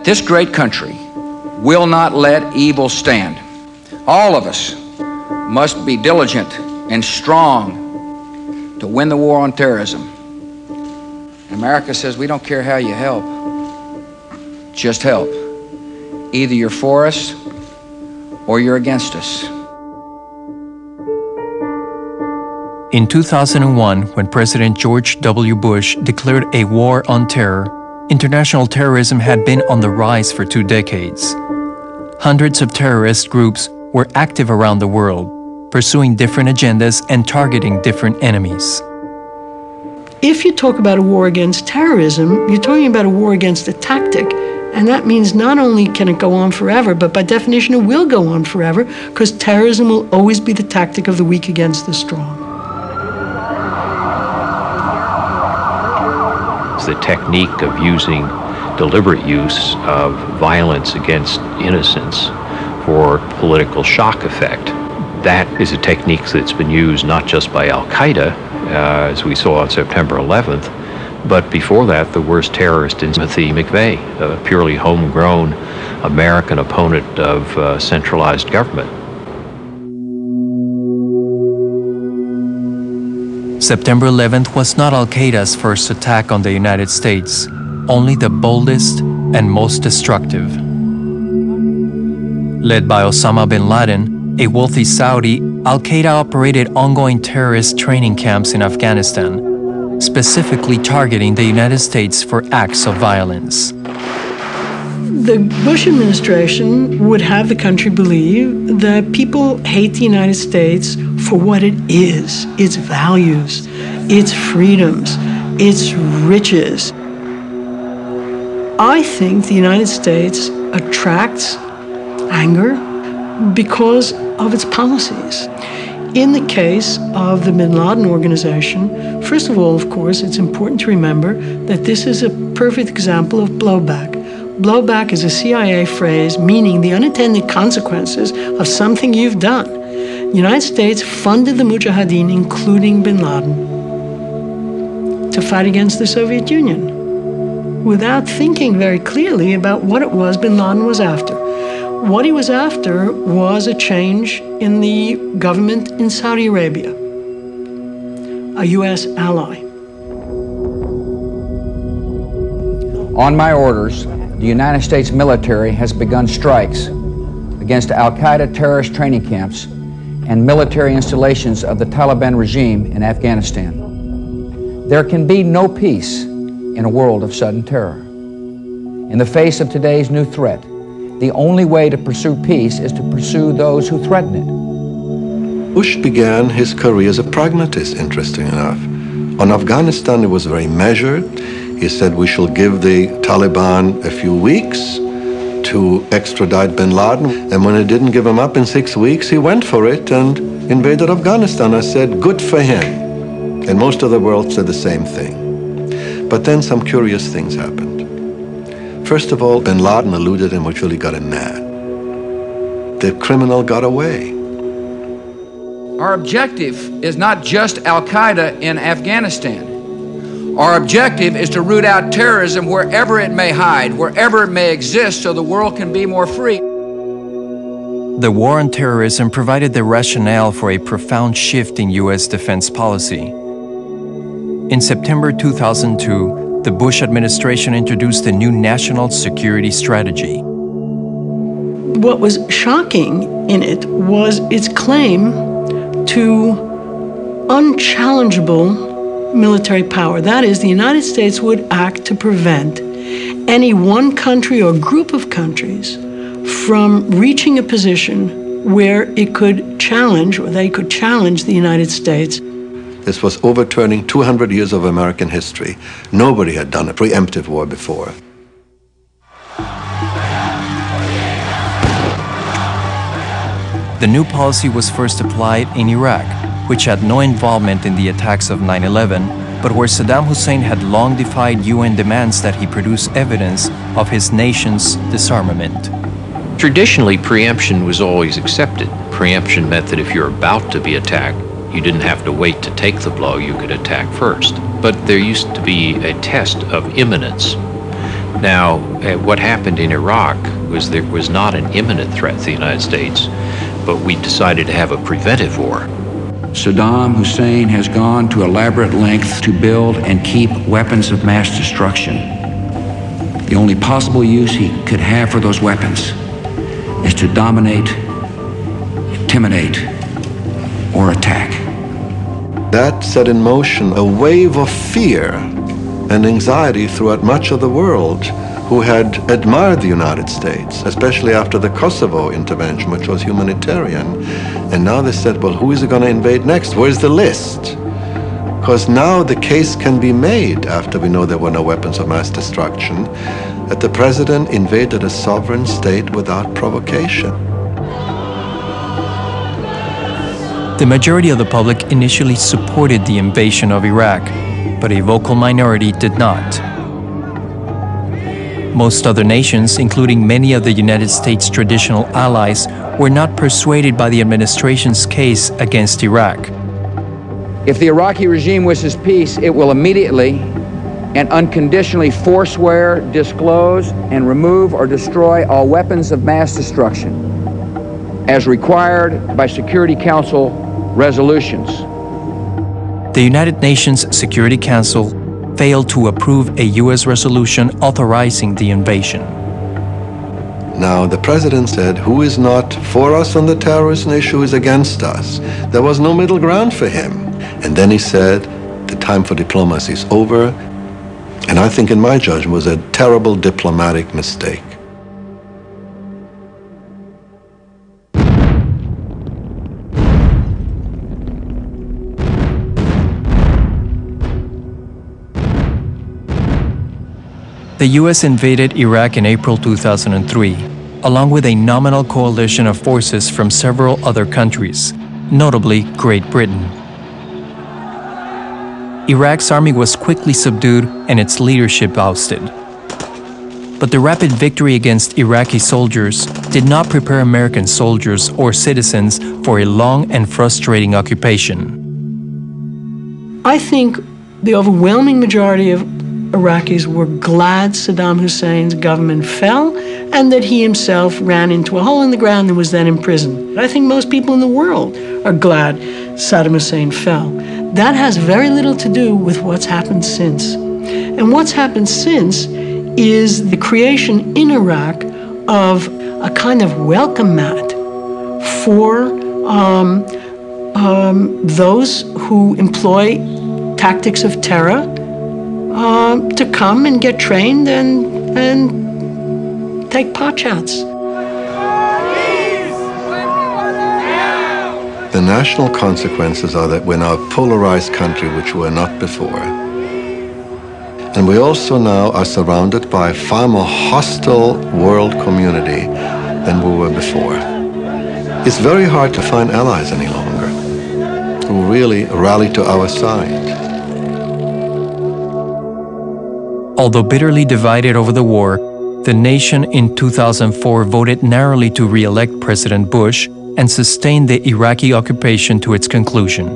This great country will not let evil stand. All of us must be diligent and strong to win the war on terrorism. America says we don't care how you help, just help. Either you're for us or you're against us. In 2001, when President George W. Bush declared a war on terror, international terrorism had been on the rise for 2 decades. Hundreds of terrorist groups were active around the world, pursuing different agendas and targeting different enemies. If you talk about a war against terrorism, you're talking about a war against a tactic, and that means not only can it go on forever, but by definition it will go on forever, because terrorism will always be the tactic of the weak against the strong. The technique of using deliberate use of violence against innocents for political shock effect. That is a technique that's been used not just by Al-Qaeda, as we saw on September 11th, but before that, the worst terrorist in Timothy McVeigh, a purely homegrown American opponent of centralized government. September 11th was not Al-Qaeda's first attack on the United States, only the boldest and most destructive. Led by Osama bin Laden, a wealthy Saudi, Al-Qaeda operated ongoing terrorist training camps in Afghanistan, specifically targeting the United States for acts of violence. The Bush administration would have the country believe that people hate the United States for what it is, its values, its freedoms, its riches. I think the United States attracts anger because of its policies. In the case of the bin Laden organization, first of all, of course, it's important to remember that this is a perfect example of blowback. Blowback is a CIA phrase meaning the unintended consequences of something you've done. The United States funded the Mujahideen, including bin Laden, to fight against the Soviet Union without thinking very clearly about what it was bin Laden was after. What he was after was a change in the government in Saudi Arabia, a U.S. ally. On my orders, the United States military has begun strikes against Al-Qaeda terrorist training camps and military installations of the Taliban regime in Afghanistan. There can be no peace in a world of sudden terror. In the face of today's new threat, the only way to pursue peace is to pursue those who threaten it. Bush began his career as a pragmatist, interesting enough. On Afghanistan, it was very measured. He said we shall give the Taliban a few weeks to extradite bin Laden. And when it didn't give him up in 6 weeks, he went for it and invaded Afghanistan. I said, good for him. And most of the world said the same thing. But then some curious things happened. First of all, bin Laden eluded him, which really got him mad. The criminal got away. Our objective is not just Al-Qaeda in Afghanistan. Our objective is to root out terrorism wherever it may hide, wherever it may exist, so the world can be more free. The war on terrorism provided the rationale for a profound shift in U.S. defense policy. In September 2002, the Bush administration introduced a new national security strategy. What was shocking in it was its claim to unchallengeable military power. That is, the United States would act to prevent any one country or group of countries from reaching a position where it could challenge, or they could challenge the United States. This was overturning 200 years of American history. Nobody had done a preemptive war before. The new policy was first applied in Iraq, which had no involvement in the attacks of 9/11, but where Saddam Hussein had long defied UN demands that he produce evidence of his nation's disarmament. Traditionally, preemption was always accepted. Preemption meant that if you're about to be attacked, you didn't have to wait to take the blow, you could attack first. But there used to be a test of imminence. Now, what happened in Iraq was there was not an imminent threat to the United States, but we decided to have a preventive war. Saddam Hussein has gone to elaborate lengths to build and keep weapons of mass destruction. The only possible use he could have for those weapons is to dominate, intimidate, or attack. That set in motion a wave of fear and anxiety throughout much of the world who had admired the United States, especially after the Kosovo intervention, which was humanitarian. And now they said, well, who is going to invade next? Where's the list? Because now the case can be made, after we know there were no weapons of mass destruction, that the president invaded a sovereign state without provocation. The majority of the public initially supported the invasion of Iraq, but a vocal minority did not. Most other nations, including many of the United States' traditional allies, were not persuaded by the administration's case against Iraq. If the Iraqi regime wishes peace, it will immediately and unconditionally forswear, disclose, and remove or destroy all weapons of mass destruction, as required by Security Council resolutions. The United Nations Security Council failed to approve a U.S. resolution authorizing the invasion. Now, the president said, who is not for us on the terrorism issue is against us. There was no middle ground for him. And then he said, the time for diplomacy is over. And I think, in my judgment, was a terrible diplomatic mistake. The U.S. invaded Iraq in April 2003, along with a nominal coalition of forces from several other countries, notably Great Britain. Iraq's army was quickly subdued and its leadership ousted. But the rapid victory against Iraqi soldiers did not prepare American soldiers or citizens for a long and frustrating occupation. I think the overwhelming majority of Iraqis were glad Saddam Hussein's government fell and that he himself ran into a hole in the ground and was then imprisoned. I think most people in the world are glad Saddam Hussein fell. That has very little to do with what's happened since. And what's happened since is the creation in Iraq of a kind of welcome mat for those who employ tactics of terror to come and get trained and take potshots. The national consequences are that we're now a polarized country, which we were not before. And we also now are surrounded by a far more hostile world community than we were before. It's very hard to find allies any longer who really rally to our side. Although bitterly divided over the war, the nation in 2004 voted narrowly to re-elect President Bush and sustain the Iraqi occupation to its conclusion.